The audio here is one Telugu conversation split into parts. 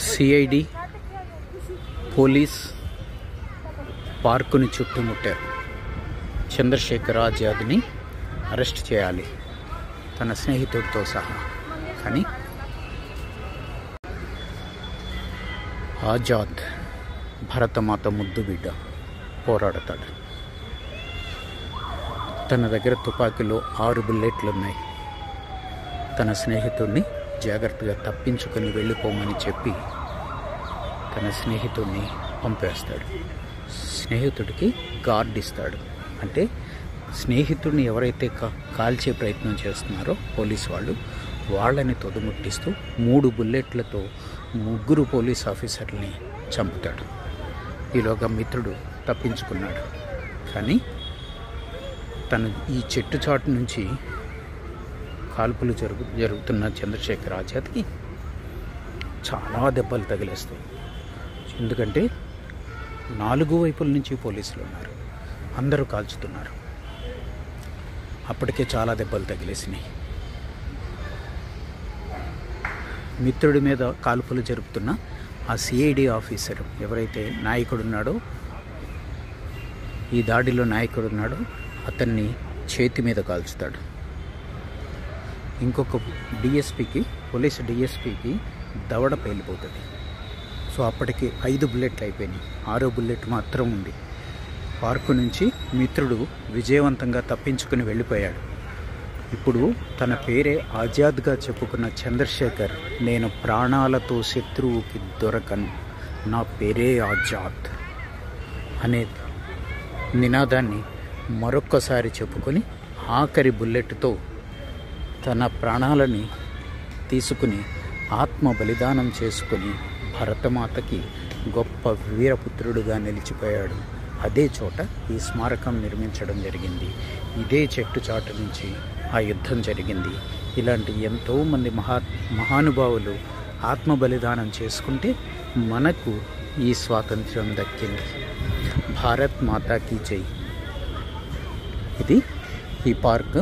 సిఐడి పోలీస్ పార్కుని చుట్టుముట్టారు. చంద్రశేఖర్ ఆజాద్ని అరెస్ట్ చేయాలి తన స్నేహితుడితో సహా. కానీ ఆజాద్ భరతమాత ముద్దు బిడ్డ పోరాడతాడు. తన దగ్గర తుపాకీలో 6 బుల్లెట్లు ఉన్నాయి. తన స్నేహితుడిని జాగ్రత్తగా తప్పించుకొని వెళ్ళిపోమని చెప్పి తన స్నేహితుడిని పంపేస్తాడు. స్నేహితుడికి గార్డ్ ఇస్తాడు. అంటే స్నేహితుడిని ఎవరైతే కాల్చే ప్రయత్నం చేస్తున్నారో పోలీసు వాళ్ళని తొదముట్టిస్తూ 3 బుల్లెట్లతో 3 పోలీస్ ఆఫీసర్లని చంపుతాడు. ఈలోగా మిత్రుడు తప్పించుకున్నాడు. కానీ తను ఈ చెట్టు చాటు నుంచి కాల్పులు జరుగుతున్న చంద్రశేఖర్ ఆజాద్కి చాలా దెబ్బలు తగిలేస్తాయి. ఎందుకంటే 4 వైపుల నుంచి పోలీసులు ఉన్నారు, అందరూ కాల్చుతున్నారు. అప్పటికే చాలా దెబ్బలు తగిలేసినాయి. మిత్రుడి మీద కాల్పులు జరుపుతున్న ఆ సిఐడి ఆఫీసర్ ఎవరైతే నాయకుడున్నాడో, ఈ దాడిలో నాయకుడున్నాడో అతన్ని చేతి మీద కాల్చుతాడు. ఇంకొక పోలీసు డిఎస్పీకి దవడ పేలిపోతుంది. సో అప్పటికి 5 బుల్లెట్లు అయిపోయినాయి. 6వ బుల్లెట్ మాత్రం ఉంది. పార్కు నుంచి మిత్రుడు విజయవంతంగా తప్పించుకుని వెళ్ళిపోయాడు. ఇప్పుడు తన పేరే ఆజాద్గా చెప్పుకున్న చంద్రశేఖర్, నేను ప్రాణాలతో శత్రువుకి దొరకను, నా పేరే ఆజాద్ అనే నినాదాన్ని మరొక్కసారి చెప్పుకొని ఆఖరి బుల్లెట్తో తన ప్రాణాలని తీసుకుని ఆత్మ బలిదానం చేసుకుని భరతమాతకి గొప్ప వీరపుత్రుడుగా నిలిచిపోయాడు. అదే చోట ఈ స్మారకం నిర్మించడం జరిగింది. ఇదే చెట్టు చాటు నుంచి ఆ యుద్ధం జరిగింది. ఇలాంటి ఎంతోమంది మహానుభావులు ఆత్మ బలిదానం చేసుకుంటే మనకు ఈ స్వాతంత్ర్యం దక్కింది. భారత్ మాతాకి జై. ఇది ఈ పార్క్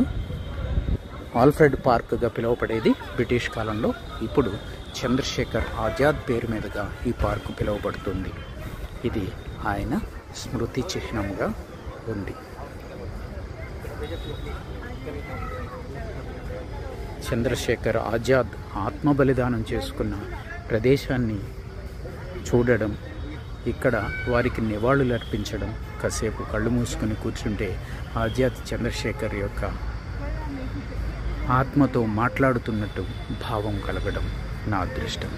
ఆల్ఫ్రెడ్ పార్క్గా పిలువబడేది బ్రిటిష్ కాలంలో. ఇప్పుడు చంద్రశేఖర్ ఆజాద్ పేరు మీదుగా ఈ పార్కు పిలువబడుతుంది. ఇది ఆయన స్మృతి చిహ్నంగా ఉంది. చంద్రశేఖర్ ఆజాద్ ఆత్మ బలిదానం చేసుకున్న ప్రదేశాన్ని చూడడం, ఇక్కడ వారికి నివాళులు అర్పించడం, కాసేపు కళ్ళు మూసుకొని కూర్చుంటే ఆజాద్ చంద్రశేఖర్ యొక్క ఆత్మతో మాట్లాడుతున్నట్టు భావం కలగడం నా అదృష్టం.